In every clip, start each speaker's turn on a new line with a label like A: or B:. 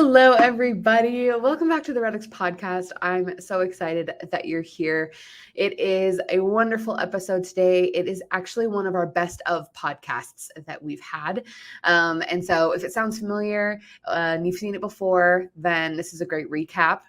A: Hello, everybody. Welcome back to the REDX Podcast. I'm so excited that you're here. It is a wonderful episode today. It is actually one of our best of podcasts that we've had. And so if it sounds familiar and you've seen it before, then this is a great recap.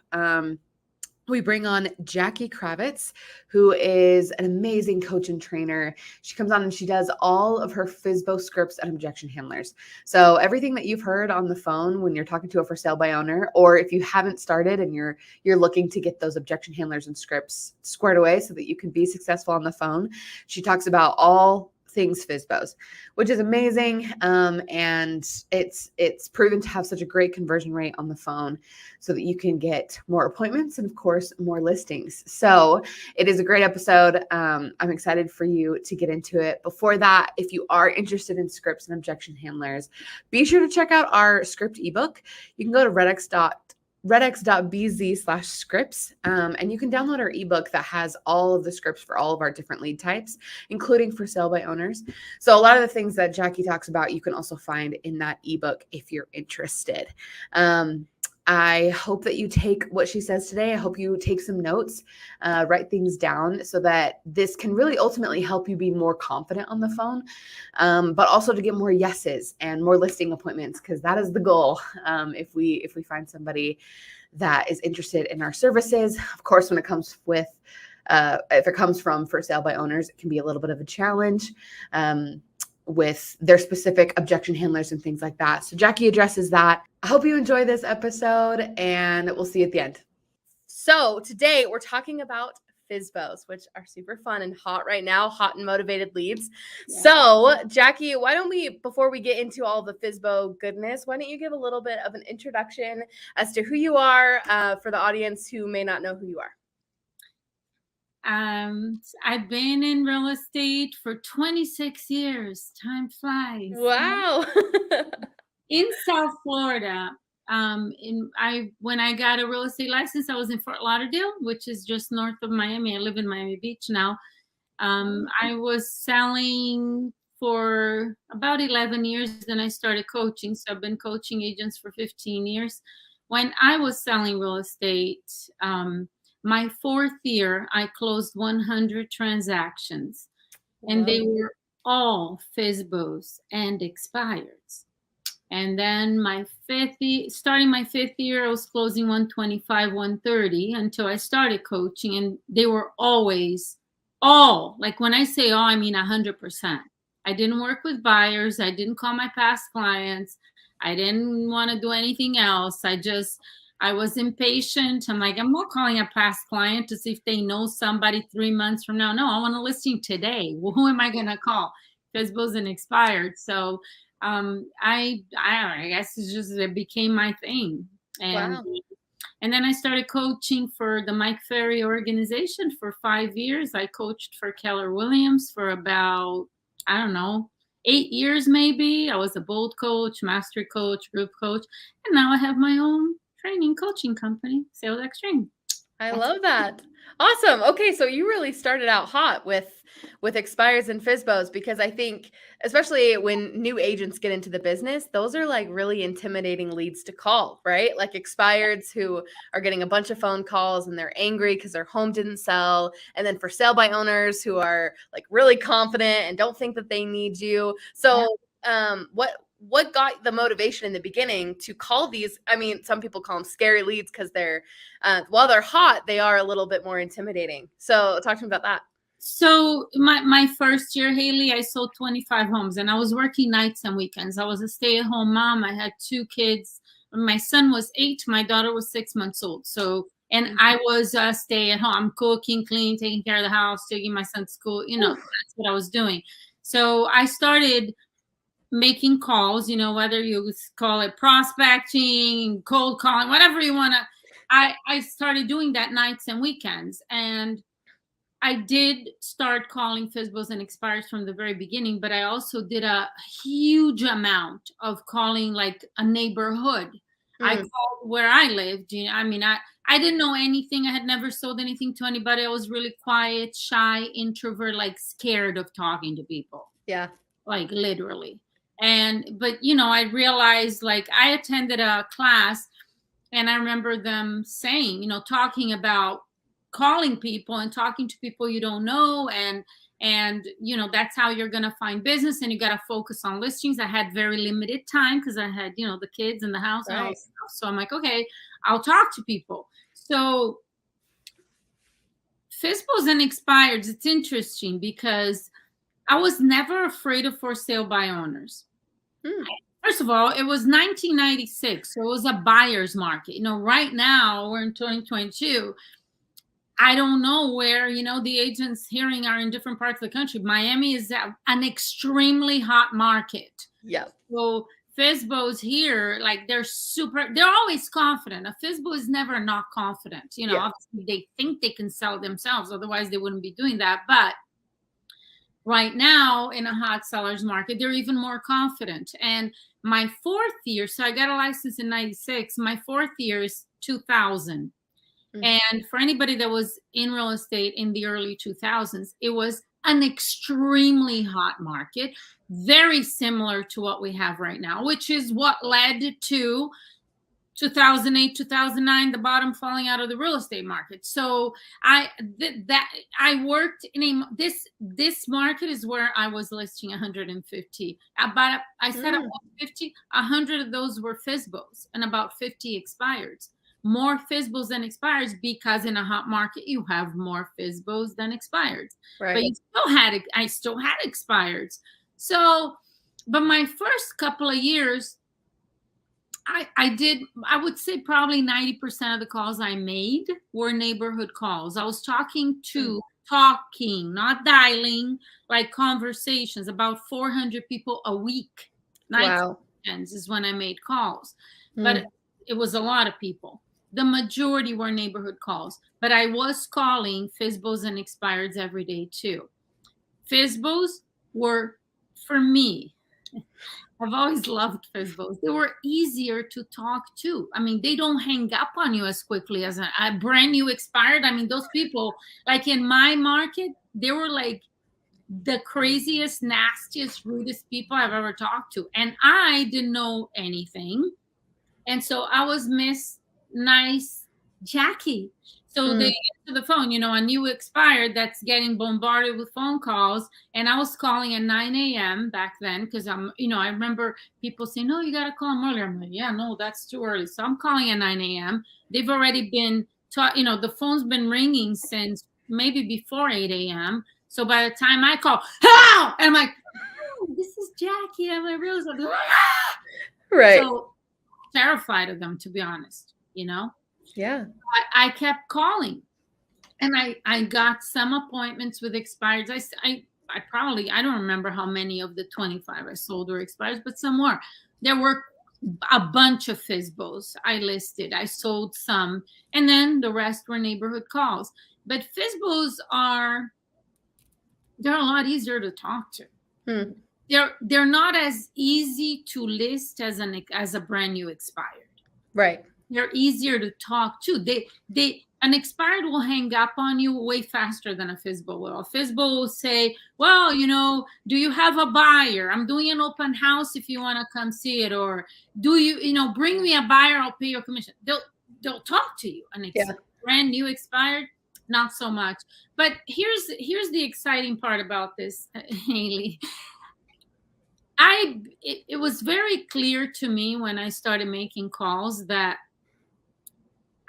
A: We bring on Jackie Kravitz, who is an amazing coach and trainer. She comes on and she does all of her FSBO scripts and objection handlers. So everything that you've heard on the phone when you're talking to a for sale by owner, or if you haven't started and you're looking to get those objection handlers and scripts squared away so that you can be successful on the phone, she talks about all things FSBOs, which is amazing. And it's proven to have such a great conversion rate on the phone so that you can get more appointments and of course more listings. So it is a great episode. I'm excited for you to get into it. Before that, if you are interested in scripts and objection handlers, be sure to check out our script ebook. You can go to redx.bz/scripts. And you can download our ebook that has all of the scripts for all of our different lead types, including for sale by owners. So a lot of the things that Jackie talks about, you can also find in that ebook if you're interested. I hope that you take what she says today. I hope you take some notes, write things down so that this can really ultimately help you be more confident on the phone, but also to get more yeses and more listing appointments, because that is the goal. If we find somebody that is interested in our services, of course, when it comes with, if it comes from for sale by owners, it can be a little bit of a challenge with their specific objection handlers and things like that. So Jackie addresses that. I hope you enjoy this episode and we'll see you at the end. So today we're talking about FSBOs, which are super fun and hot right now, hot and motivated leads. Yeah. So Jackie, why don't we, before we get into all the FSBO goodness, why don't you give a little bit of an introduction as to who you are for the audience who may not know who you are?
B: I've been in real estate for 26 years. Time flies.
A: Wow.
B: In South Florida. When I got a real estate license, I was in Fort Lauderdale, which is just north of Miami. I live in Miami Beach now. I was selling for about 11 years. Then I started coaching. So I've been coaching agents for 15 years. When I was selling real estate, my fourth year, I closed 100 transactions, and they were all FSBOs and expireds. And then starting my fifth year, I was closing 125, 130 until I started coaching, and they were always all, like when I say all, I mean 100%. I didn't work with buyers. I didn't call my past clients. I didn't want to do anything else. I was impatient. I'm like, I'm not calling a past client to see if they know somebody 3 months from now. No, I want a listing today. Well, who am I going to call? FSBOs and expired. So I guess it became my thing. And,
A: wow.
B: And then I started coaching for the Mike Ferry organization for 5 years. I coached for Keller Williams for about, 8 years maybe. I was a bold coach, mastery coach, group coach. And now I have my own training coaching company, Sales Extreme.
A: I love that. Awesome. Okay, so you really started out hot with expires and FSBOs, because I think especially when new agents get into the business, those are like really intimidating leads to call, right? Like expireds who are getting a bunch of phone calls and they're angry because their home didn't sell, and then for sale by owners who are like really confident and don't think that they need you. So what got the motivation in the beginning to call these? I mean, some people call them scary leads because they're, while they're hot, they are a little bit more intimidating. So talk to me about that.
B: So my first year, Haley, I sold 25 homes, and I was working nights and weekends. I was a stay-at-home mom. I had 2 kids. My son was 8. My daughter was 6 months old. So, and I was stay-at-home. I'm cooking, cleaning, taking care of the house, taking my son to school. That's what I was doing. So I started making calls, whether you call it prospecting, cold calling, whatever you want to. I started doing that nights and weekends. And I did start calling FSBOs and expires from the very beginning, but I also did a huge amount of calling like a neighborhood. I called where I lived. I didn't know anything. I had never sold anything to anybody. I was really quiet, shy, introvert, like scared of talking to people.
A: Yeah.
B: Like literally. But I realized, like, I attended a class And I remember them saying, talking about calling people and talking to people you don't know, and that's how you're going to find business, and you got to focus on listings. I had very limited time because I had the kids in the house and all that stuff. So I'm like, okay, I'll talk to people. So FSBOs and expireds, it's interesting because I was never afraid of for sale by owners. First of all, it was 1996, so it was a buyer's market. Right now we're in 2022. I don't know where, the agents hearing are in different parts of the country. Miami is an extremely hot market.
A: Yeah.
B: So FSBOs here, like they're always confident. A FSBO is never not confident. Obviously they think they can sell themselves. Otherwise they wouldn't be doing that. But right now in a hot seller's market, they're even more confident. And my fourth year, so I got a license in 96. My fourth year is 2000. And for anybody that was in real estate in the early 2000s, it was an extremely hot market, very similar to what we have right now, which is what led to 2008, 2009, the bottom falling out of the real estate market. So I worked in this market is where I was listing 150. About I said about 50, 100 of those were FSBOs and about 50 expireds. More FSBOs than expireds because in a hot market you have more FSBOs than expireds.
A: Right.
B: But I still had expireds. So, but my first couple of years, I would say probably 90% of the calls I made were neighborhood calls. I was talking, not dialing, like conversations, about 400 people a week.
A: Wow.
B: Is when I made calls. But it was a lot of people. The majority were neighborhood calls, but I was calling FSBOs and expireds every day too. FSBOs were, for me, I've always loved FSBOs. They were easier to talk to. I mean, they don't hang up on you as quickly as a brand new expired. I mean, those people, like in my market, they were like the craziest, nastiest, rudest people I've ever talked to. And I didn't know anything. And so I was Miss Nice Jackie. So they get to the phone, a new expired that's getting bombarded with phone calls. And I was calling at 9 a.m. back then because I remember people saying, no, you got to call them earlier. I'm like, yeah, no, that's too early. So I'm calling at 9 a.m. They've already been taught, the phone's been ringing since maybe before 8 a.m. So by the time I call, hello! And I'm like, oh, this is Jackie. I'm like, really?
A: Right.
B: So terrified of them, to be honest.
A: Yeah.
B: I kept calling, and I got some appointments with expireds. I don't remember how many of the 25 I sold were expireds, but some were. There were a bunch of FSBOs I listed. I sold some, and then the rest were neighborhood calls. But FSBOs they're a lot easier to talk to. They're not as easy to list as a brand new expired.
A: Right.
B: They're easier to talk to. An expired will hang up on you way faster than a FSBO will. A FSBO will say, well, do you have a buyer? I'm doing an open house if you want to come see it. Or do you, bring me a buyer, I'll pay your commission. They'll talk to you. Brand new expired, not so much. But here's the exciting part about this, Haley. It was very clear to me when I started making calls that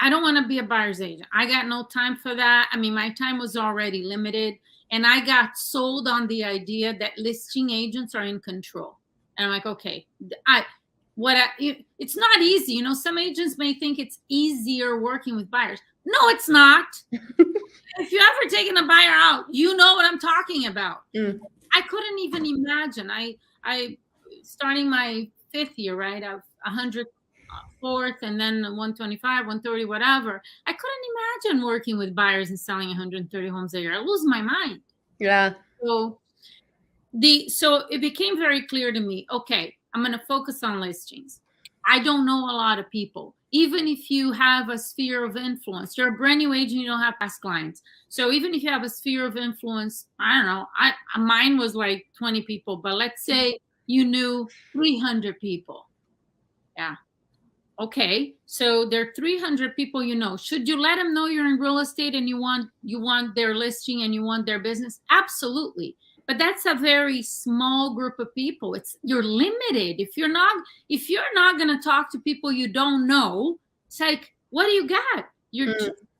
B: I don't want to be a buyer's agent. I got no time for that. I mean, my time was already limited, and I got sold on the idea that listing agents are in control. And I'm like, okay, it's not easy. Some agents may think it's easier working with buyers. No, it's not. If you ever taken a buyer out, you know what I'm talking about. I couldn't even imagine. I starting my fifth year, right, of 104th and then 125, 130, whatever. I couldn't imagine working with buyers and selling 130 homes a year. I lose my mind.
A: Yeah.
B: So it became very clear to me, okay, I'm going to focus on listings. I don't know a lot of people. Even if you have a sphere of influence, you're a brand new agent, you don't have past clients. So even if you have a sphere of influence, I don't know, mine was like 20 people, but let's say you knew 300 people. Yeah. Okay, so there are 300 people you know. Should you let them know you're in real estate and you want their listing and you want their business? Absolutely. But that's a very small group of people. You're limited. If you're not going to talk to people you don't know, it's like, what do you got?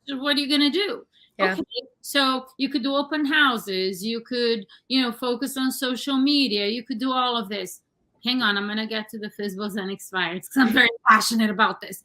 B: What are you going to do?
A: Yeah.
B: Okay, so you could do open houses. You could, focus on social media. You could do all of this. Hang on, I'm going to get to the FSBOs and expireds because I'm very passionate about this.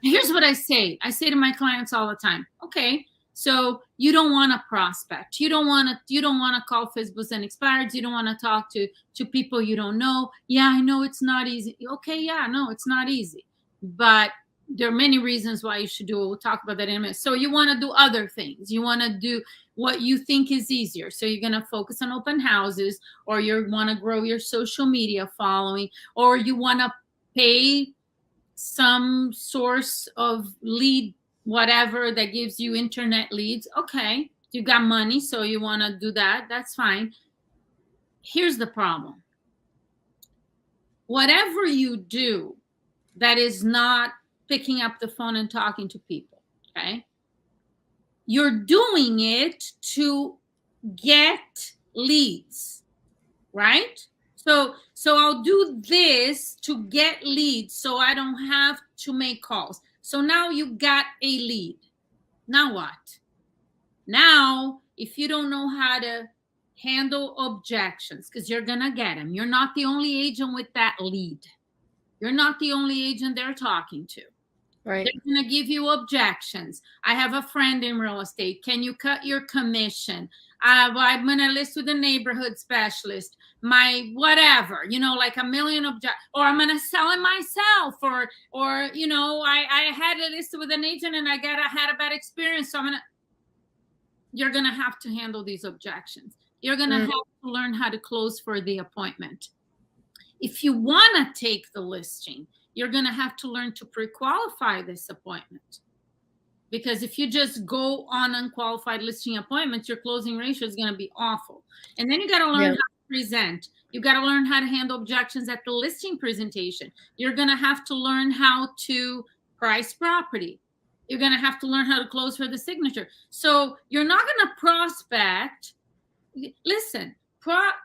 B: Here's what I say. I say to my clients all the time, okay, so you don't want to prospect. You don't want to call FSBOs and expireds. You don't want to talk to people you don't know. Yeah, I know it's not easy. Okay, yeah, no, it's not easy. But there are many reasons why you should do it. We'll talk about that in a minute. So you want to do other things. You want to do what you think is easier. So you're going to focus on open houses, or you want to grow your social media following, or you want to pay some source of lead, whatever that gives you internet leads. Okay, you got money, so you want to do that. That's fine. Here's the problem. Whatever you do that is not picking up the phone and talking to people, okay? You're doing it to get leads, right? So I'll do this to get leads so I don't have to make calls. So now you got a lead. Now what? Now, if you don't know how to handle objections, because you're going to get them. You're not the only agent with that lead. You're not the only agent they're talking to.
A: Right.
B: They're going to give you objections. I have a friend in real estate. Can you cut your commission? I'm going to list with a neighborhood specialist. My whatever, like a million objections. Or I'm going to sell it myself. Or I had a list with an agent and I had a bad experience. So you're going to have to handle these objections. You're going to have to learn how to close for the appointment. If you want to take the listing, you're going to have to learn to pre-qualify this appointment. Because if you just go on unqualified listing appointments, your closing ratio is going to be awful. And then you got to learn how to present. You got to learn how to handle objections at the listing presentation. You're going to have to learn how to price property. You're going to have to learn how to close for the signature. So you're not going to prospect. Listen.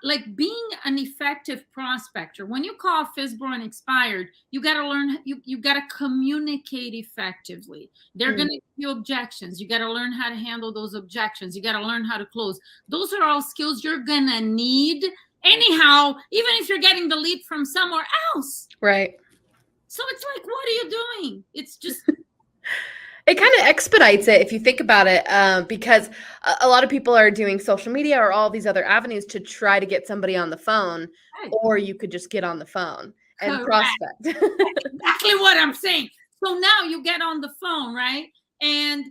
B: Like being an effective prospector, when you call FSBO and expired, you got to learn, you got to communicate effectively. They're going to give you objections. You got to learn how to handle those objections. You got to learn how to close. Those are all skills you're going to need anyhow, even if you're getting the lead from somewhere else.
A: Right.
B: So it's like, what are you doing? It's just...
A: It kind of expedites it if you think about it, because a lot of people are doing social media or all these other avenues to try to get somebody on the phone, right. Or you could just get on the phone and prospect.
B: That's exactly what I'm saying. So now you get on the phone, right? And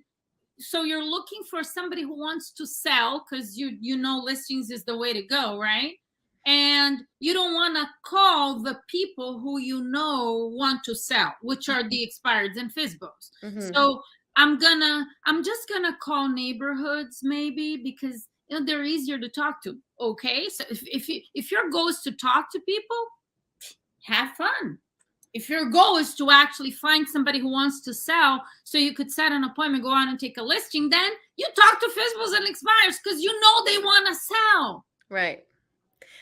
B: so you're looking for somebody who wants to sell because you know listings is the way to go, right? And you don't want to call the people who you know want to sell, which are the expireds and FSBOs. Mm-hmm. So I'm just gonna call neighborhoods maybe because they're easier to talk to. Okay, so if your goal is to talk to people, have fun. If your goal is to actually find somebody who wants to sell, so you could set an appointment, go out and take a listing, then you talk to FSBOs and expireds because you know they want to sell.
A: Right.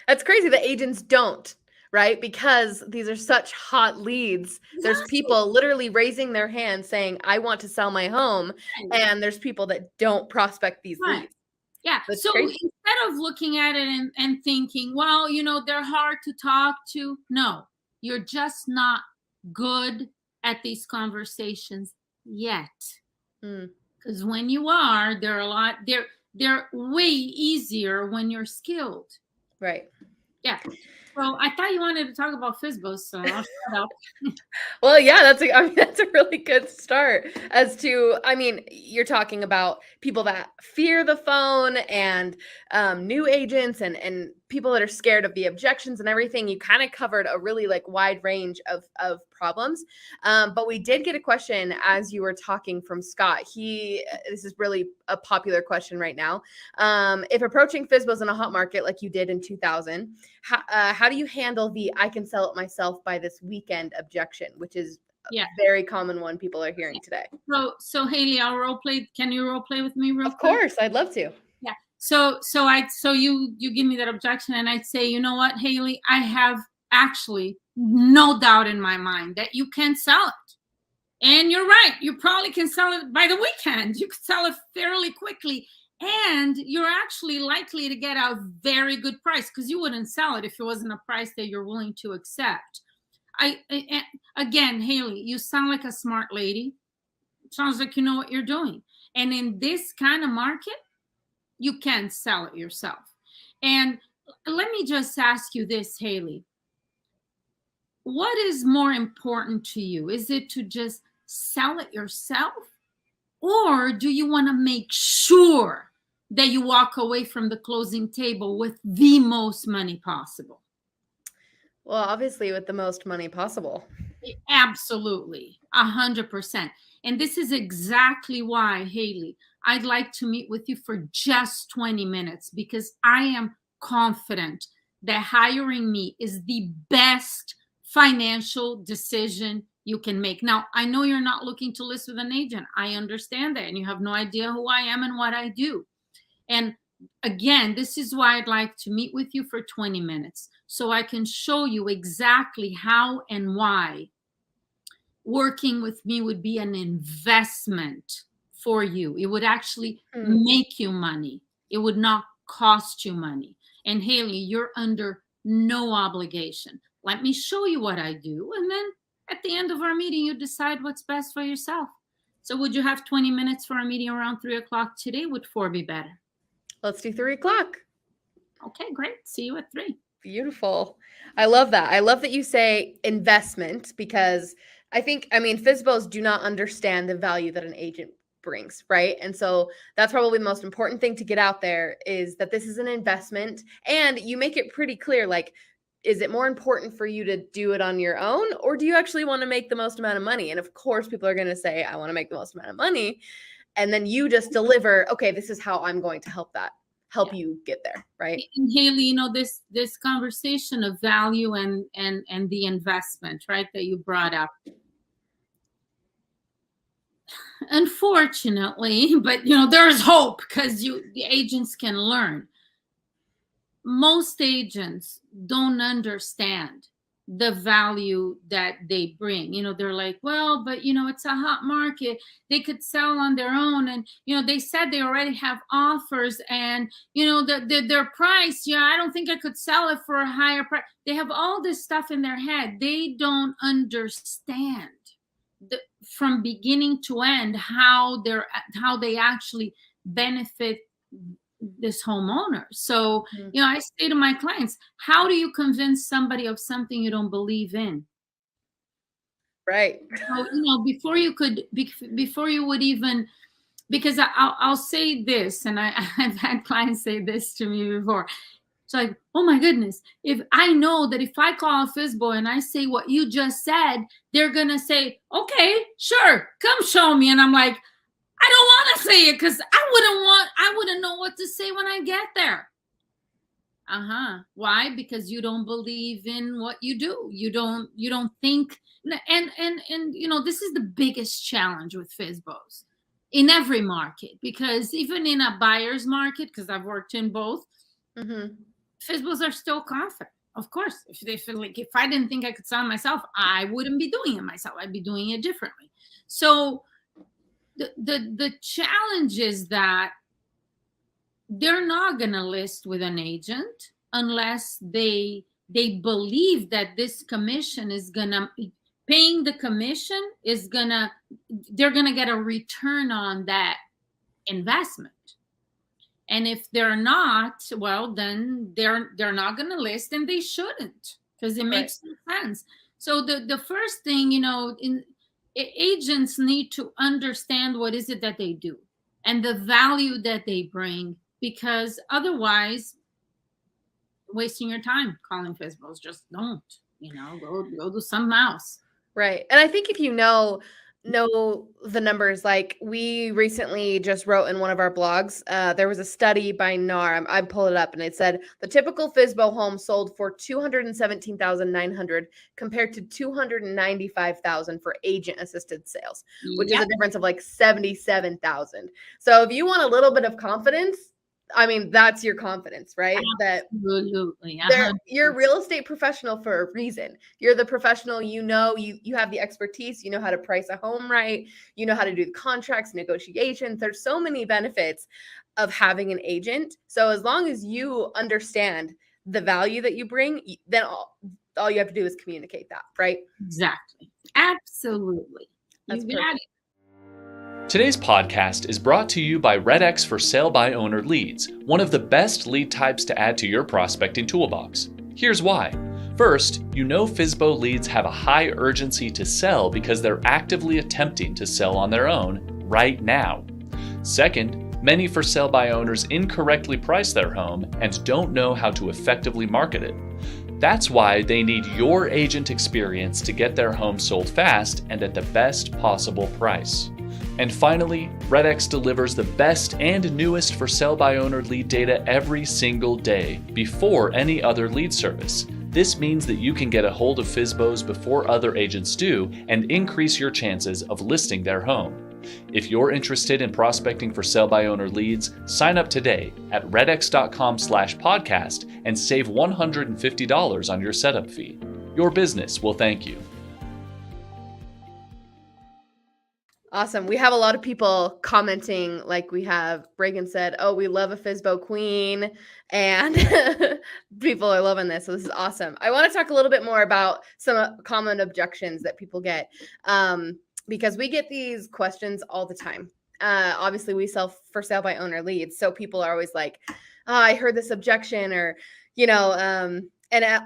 A: That's crazy that agents don't, right? Because these are such hot leads. There's people literally raising their hand saying, I want to sell my home. And there's people that don't prospect these leads.
B: Yeah. That's so crazy. Instead of looking at it and thinking, well, they're hard to talk to. No, you're just not good at these conversations yet. Because when you are, they're way easier when you're skilled.
A: Right.
B: Yeah. So I thought you wanted to talk about FSBOs, so I'll shut up.
A: Well, yeah, that's a really good start you're talking about people that fear the phone and new agents and people that are scared of the objections and everything. You kind of covered a really wide range of problems. But we did get a question as you were talking from Scott. This is really a popular question right now. If approaching FSBOs in a hot market like you did in 2000, how do you handle the I can sell it myself by this weekend objection, which is
B: Yeah.
A: very common one people are hearing today.
B: So Haley, I'll role play. Can you role play with me real
A: Of
B: quick?
A: course, I'd love to.
B: Yeah. So you give me that objection, and I'd say, you know what, Haley, I have actually no doubt in my mind that you can sell it. And you're right. You probably can sell it by the weekend. You could sell it fairly quickly. And you're actually likely to get a very good price, because you wouldn't sell it if it wasn't a price that you're willing to accept. Again, Haley, you sound like a smart lady. It sounds like you know what you're doing. And in this kind of market, you can sell it yourself. And let me just ask you this, Haley. What is more important to you? Is it to just sell it yourself? Or do you want to make sure that you walk away from the closing table with the most money possible?
A: Well, obviously with the most money possible.
B: Absolutely, 100%. And this is exactly why, Haley, I'd like to meet with you for just 20 minutes, because I am confident that hiring me is the best financial decision you can make. Now, I know you're not looking to list with an agent. I understand that. And you have no idea who I am and what I do. And again, this is why I'd like to meet with you for 20 minutes, so I can show you exactly how and why working with me would be an investment for you. It would actually make you money. It would not cost you money. And Haley, you're under no obligation. Let me show you what I do. And then at the end of our meeting, you decide what's best for yourself. So would you have 20 minutes for a meeting around 3 o'clock today? Would 4 be better?
A: Let's do 3 o'clock.
B: Okay, great. See you at 3.
A: Beautiful. I love that. I love that you say investment, because I mean, FSBOs do not understand the value that an agent brings, right? And so that's probably the most important thing to get out there, is that this is an investment, and you make it pretty clear, like, is it more important for you to do it on your own, or do you actually want to make the most amount of money? And of course, people are going to say, I want to make the most amount of money. And then you just deliver, okay, this is how I'm going to help you get there, right?
B: And Haley, you know, this conversation of value and the investment, right, that you brought up. Unfortunately, but you know, there's hope, because the agents can learn. Most agents don't understand the value that they bring. You know, they're like, well, but you know, it's a hot market. They could sell on their own. And, you know, they said they already have offers, and, you know, their price. Yeah, I don't think I could sell it for a higher price. They have all this stuff in their head. They don't understand from beginning to end how they actually benefit this homeowner. So, you know, I say to my clients, how do you convince somebody of something you don't believe in?
A: Right.
B: So, you know, before you would even, because I'll say this, and I've had clients say this to me before. It's like, oh my goodness, if I know that if I call a FSBO and I say what you just said, they're going to say, okay, sure, come show me. And I'm like, I don't want to say it, because I wouldn't know what to say when I get there. Why? Because you don't believe in what you do. You don't think, and you know, this is the biggest challenge with FSBOs in every market, because even in a buyer's market, because I've worked in both, FSBOs are still confident. Of course, if they feel like, if I didn't think I could sell myself, I wouldn't be doing it myself. I'd be doing it differently. So the challenge is that they're not going to list with an agent unless they believe that this commission is going to, paying the commission is going to, they're going to get a return on that investment. And if they're not, well, then they're not going to list, and they shouldn't, because it makes no sense. So the first thing, you know, agents need to understand what is it that they do and the value that they bring, because otherwise, wasting your time calling FSBOs. Just don't, you know, go do something else.
A: Right. And I think if you know know the numbers. Like we recently just wrote in one of our blogs, there was a study by NAR. I pulled it up and it said the typical FSBO home sold for $217,900 compared to $295,000 for agent assisted sales, which is a difference of like $77,000. So if you want a little bit of confidence, I mean, that's your confidence, right?
B: Absolutely.
A: You're a real estate professional for a reason. You're the professional, you have the expertise, you know how to price a home right, you know how to do the contracts, negotiations. There's so many benefits of having an agent. So as long as you understand the value that you bring, then all you have to do is communicate that, right?
B: Exactly. Absolutely.
A: That's perfect.
C: Today's podcast is brought to you by REDX for Sale by Owner leads, one of the best lead types to add to your prospecting toolbox. Here's why. First, FSBO leads have a high urgency to sell because they're actively attempting to sell on their own right now. Second, many for sale by owners incorrectly price their home and don't know how to effectively market it. That's why they need your agent experience to get their home sold fast and at the best possible price. And finally, REDX delivers the best and newest for sale by owner lead data every single day before any other lead service. This means that you can get a hold of FSBOs before other agents do and increase your chances of listing their home. If you're interested in prospecting for sale by owner leads, sign up today at redx.com/podcast and save $150 on your setup fee. Your business will thank you.
A: Awesome. We have a lot of people commenting, like we have Reagan said, oh, we love a FSBO queen, and people are loving this. So this is awesome. I want to talk a little bit more about some common objections that people get, because we get these questions all the time. Obviously, we sell for sale by owner leads. So people are always like, oh, I heard this objection, or, and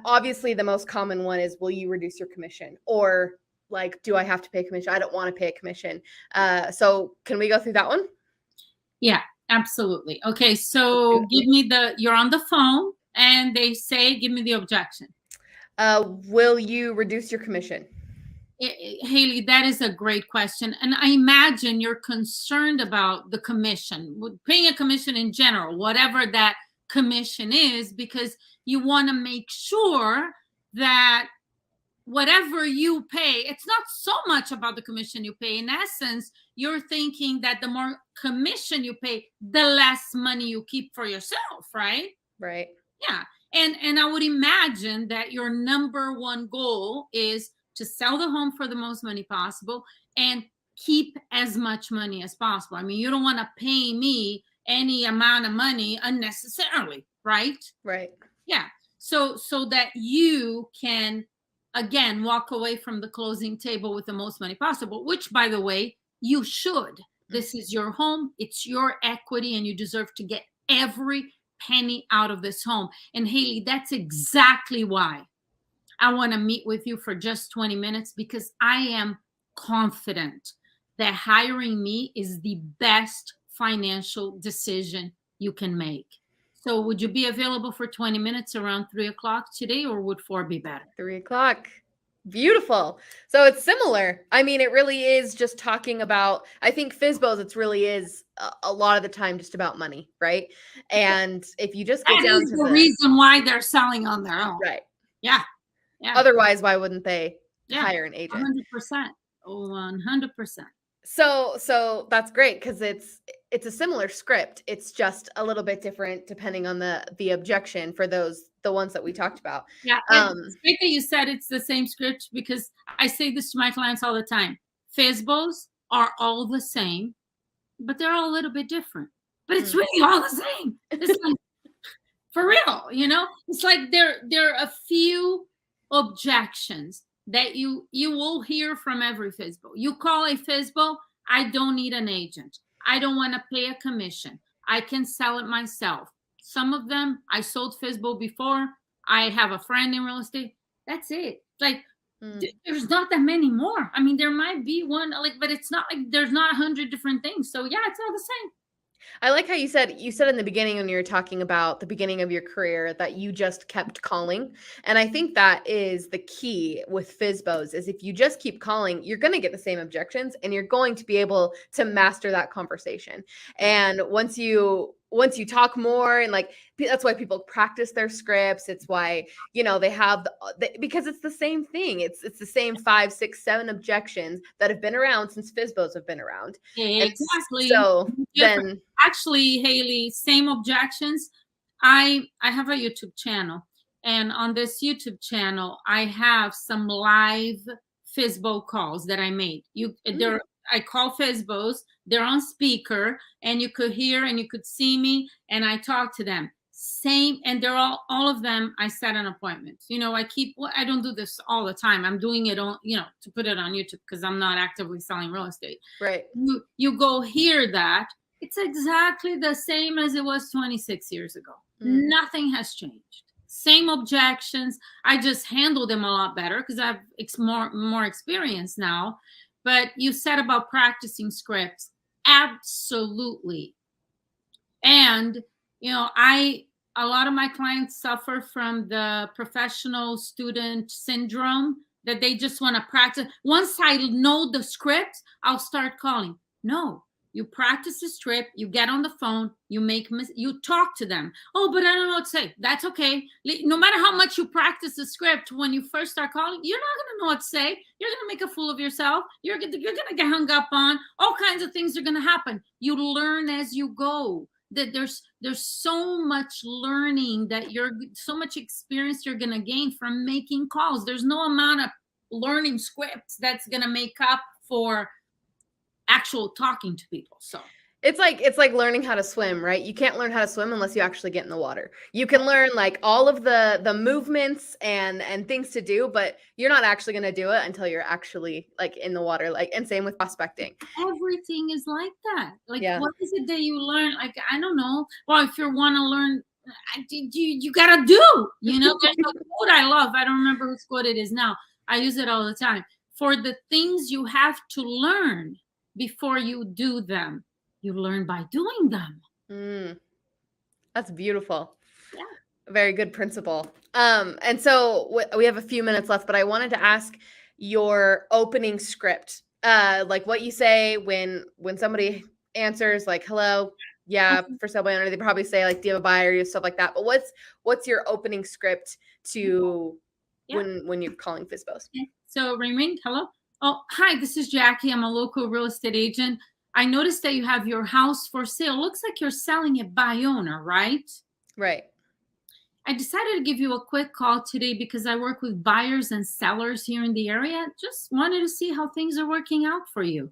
A: obviously the most common one is, will you reduce your commission? Or like, do I have to pay commission? I don't want to pay a commission. So can we go through that one?
B: Yeah, absolutely. Okay. So you're on the phone and they say, give me the objection.
A: Will you reduce your commission?
B: Haley, that is a great question. And I imagine you're concerned about the commission, paying a commission in general, whatever that commission is, because you want to make sure that whatever you pay, it's not so much about the commission you pay. In essence, you're thinking that the more commission you pay, the less money you keep for yourself, right?
A: Right.
B: Yeah. And I would imagine that your number one goal is to sell the home for the most money possible and keep as much money as possible. I mean, you don't want to pay me any amount of money unnecessarily, right?
A: Right.
B: Yeah. So that you can, again, walk away from the closing table with the most money possible, which, by the way, you should. This is your home. It's your equity, and you deserve to get every penny out of this home. And Haley, that's exactly why I want to meet with you for just 20 minutes, because I am confident that hiring me is the best financial decision you can make. So would you be available for 20 minutes around 3:00 today, or would 4 be better?
A: 3:00. Beautiful. So it's similar. I mean, it really is just talking about, I think FSBOs, it really is a lot of the time just about money, right? And if you just get down to
B: the reason why they're selling on their own.
A: Right.
B: Yeah. Yeah.
A: Otherwise, why wouldn't they hire an agent?
B: 100%. 100%.
A: So that's great, because it's a similar script. It's just a little bit different depending on the objection for the ones that we talked about.
B: Yeah. It's great that you said it's the same script, because I say this to my clients all the time. FSBOs are all the same, but they're all a little bit different. But it's really all the same. It's like, for real, it's like there are a few objections that you will hear from every FSBO. You call a FSBO, I don't need an agent. I don't want to pay a commission. I can sell it myself. Some of them, I sold FSBO before. I have a friend in real estate. That's it. Like, there's not that many more. I mean, there might be one, but it's not like there's not 100 different things. So yeah, it's all the same.
A: I like how you said in the beginning when you were talking about the beginning of your career that you just kept calling. And I think that is the key with FSBOs is if you just keep calling, you're going to get the same objections and you're going to be able to master that conversation. And once you talk more and like that's why people practice their scripts. It's why, they have because it's the same thing. It's the same 5, 6, 7 objections that have been around since FSBOs have been around.
B: Exactly.
A: So then
B: actually, Haley, same objections. I have a YouTube channel, and on this YouTube channel, I have some live FSBO calls that I made. I call FSBOs. They're on speaker, and you could hear and you could see me, and I talk to them. Same, and they're all of them. I set an appointment. I don't do this all the time. I'm doing it on, to put it on YouTube because I'm not actively selling real estate.
A: Right.
B: You go hear that. It's exactly the same as it was 26 years ago. Nothing has changed. Same objections. I just handle them a lot better because I have more experience now. But you said about practicing scripts. Absolutely. And, a lot of my clients suffer from the professional student syndrome that they just want to practice. Once I know the script, I'll start calling. No, you practice the script, you get on the phone, you talk to them. Oh, but I don't know what to say. That's okay. No matter how much you practice the script, when you first start calling, you're not going to know what to say. You're going to make a fool of yourself. You're going to get hung up on. All kinds of things are going to happen. You learn as you go. That there's so much learning that so much experience you're going to gain from making calls. There's no amount of learning scripts that's going to make up for actual talking to people. So
A: it's like learning how to swim, right? You can't learn how to swim unless you actually get in the water. You can learn like all of the movements and things to do, but you're not actually going to do it until you're actually like in the water. Like, and same with prospecting.
B: Everything is like that. Like,
A: yeah.
B: What is it that you learn? Like, I don't know. Well, if you want to learn, you gotta do. There's a quote I love. I don't remember whose quote it is now. I use it all the time. For the things you have to learn before you do them, you learn by doing them.
A: That's beautiful.
B: Yeah.
A: Very good principle. And so we have a few minutes left, but I wanted to ask your opening script, like what you say when somebody answers like, hello, yeah, for sale by owner, they probably say like, do you have a buyer, you stuff like that. But what's your opening script to when you're calling FSBOs?
B: Okay. So ring, hello. Oh, hi, this is Jackie. I'm a local real estate agent. I noticed that you have your house for sale. Looks like you're selling it by owner, right?
A: Right.
B: I decided to give you a quick call today because I work with buyers and sellers here in the area. Just wanted to see how things are working out for you.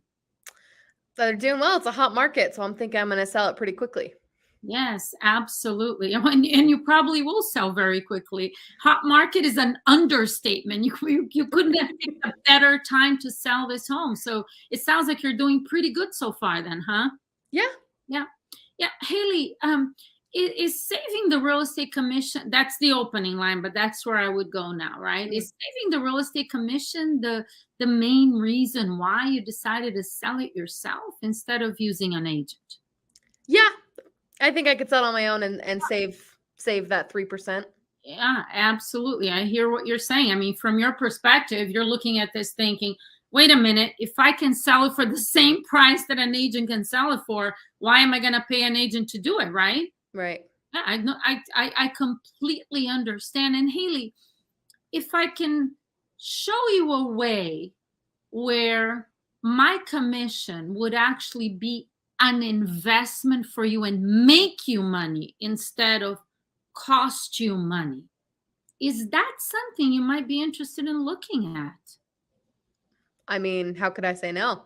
A: They're doing well. It's a hot market, so I'm thinking I'm going to sell it pretty quickly.
B: Yes, absolutely. And you probably will sell very quickly. Hot market is an understatement. You couldn't have picked a better time to sell this home. So it sounds like you're doing pretty good so far then, huh?
A: Yeah.
B: Haley, is saving the real estate commission, that's the opening line, but that's where I would go now, right? Is saving the real estate commission the main reason why you decided to sell it yourself instead of using an agent?
A: Yeah. I think I could sell on my own and save that 3%.
B: Yeah, absolutely. I hear what you're saying. I mean, from your perspective, you're looking at this thinking, wait a minute, if I can sell it for the same price that an agent can sell it for, why am I going to pay an agent to do it, right?
A: Right.
B: Yeah, I completely understand. And Haley, if I can show you a way where my commission would actually be an investment for you and make you money instead of cost you money, is that something you might be interested in looking at?
A: I mean, how could I say no?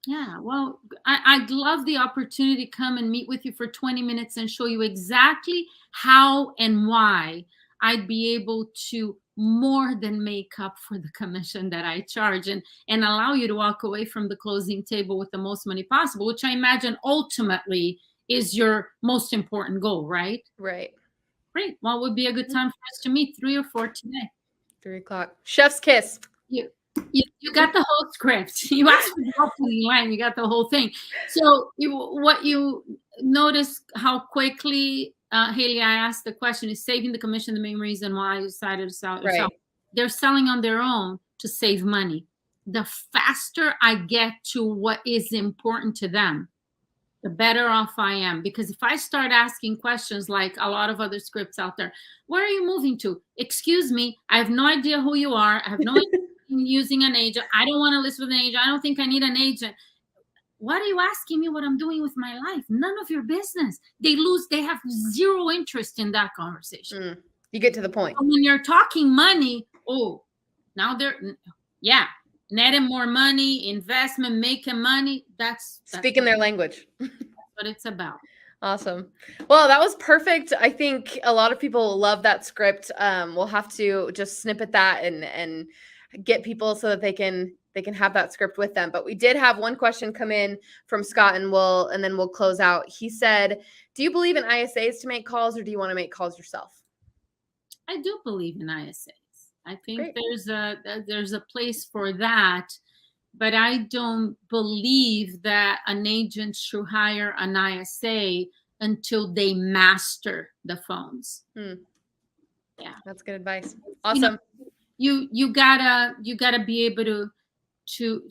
B: Yeah, well, I'd love the opportunity to come and meet with you for 20 minutes and show you exactly how and why I'd be able to more than make up for the commission that I charge and allow you to walk away from the closing table with the most money possible, which I imagine ultimately is your most important goal, right?
A: Right.
B: Great. Well, it would be a good time for us to meet, 3 or 4 today.
A: 3 o'clock. Chef's kiss.
B: You got the whole script. You asked for the opening line. You got the whole thing. So what you notice how quickly, Haley, I asked the question, is saving the commission the main reason why you decided to sell yourself?
A: Right.
B: They're selling on their own to save money. The faster I get to what is important to them, the better off I am. Because if I start asking questions like a lot of other scripts out there, where are you moving to? Excuse me, I have no idea who you are. I have no idea using an agent. I don't want to list with an agent. I don't think I need an agent. What are you asking me what I'm doing with my life? None of your business. They have zero interest in that conversation.
A: You get to the point.
B: And when you're talking money, now netting more money, investment, making money. That's
A: speaking their language.
B: That's what it's about.
A: Awesome. Well, that was perfect. I think a lot of people love that script. We'll have to just snippet that and get people so that they can have that script with them. But we did have one question come in from Scott, and then we'll close out. He said, do you believe in ISAs to make calls, or do you want to make calls yourself?
B: I do believe in ISAs. I think
A: Great.
B: there's a place for that, but I don't believe that an agent should hire an ISA until they master the phones. Yeah,
A: that's good advice. Awesome.
B: You gotta be able to.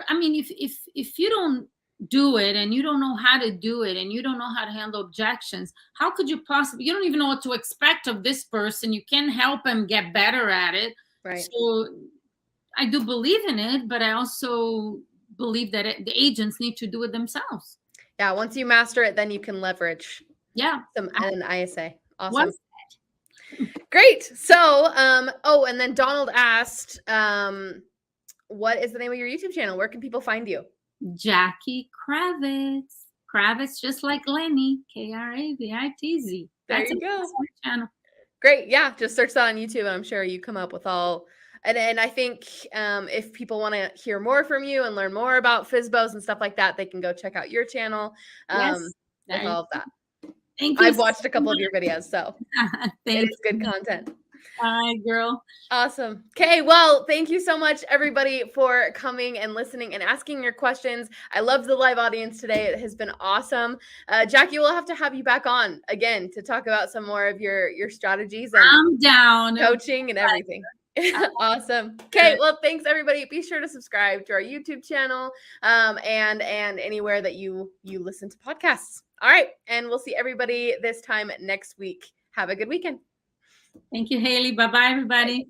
B: I mean, if you don't do it and you don't know how to do it and you don't know how to handle objections, how could you possibly? You don't even know what to expect of this person. You can't help them get better at it.
A: Right.
B: So I do believe in it, but I also believe that the agents need to do it themselves.
A: Yeah. Once you master it, then you can leverage.
B: Yeah.
A: An ISA. Awesome.
B: Well,
A: great. So, and then Donald asked, what is the name of your YouTube channel? Where can people find you?
B: Jackie Kravitz. Kravitz, just like Lenny. Kravitz.
A: There you go.
B: Channel.
A: Great. Yeah. Just search that on YouTube, and I'm sure you come up with all. And I think if people want to hear more from you and learn more about FSBOs and stuff like that, they can go check out your channel.
B: Yes.
A: With all of that.
B: Thank you.
A: I've watched a couple of your videos, so it's good content.
B: Hi, girl.
A: Awesome. Okay, well, thank you so much, everybody, for coming and listening and asking your questions. I loved the live audience today. It has been awesome. Jackie, we'll have to have you back on again to talk about some more of your strategies and
B: I'm down.
A: Coaching and everything. Awesome. Okay, well, thanks, everybody. Be sure to subscribe to our YouTube channel and anywhere that you listen to podcasts. All right, and we'll see everybody this time next week. Have a good weekend.
B: Thank you, Haley. Bye-bye, everybody.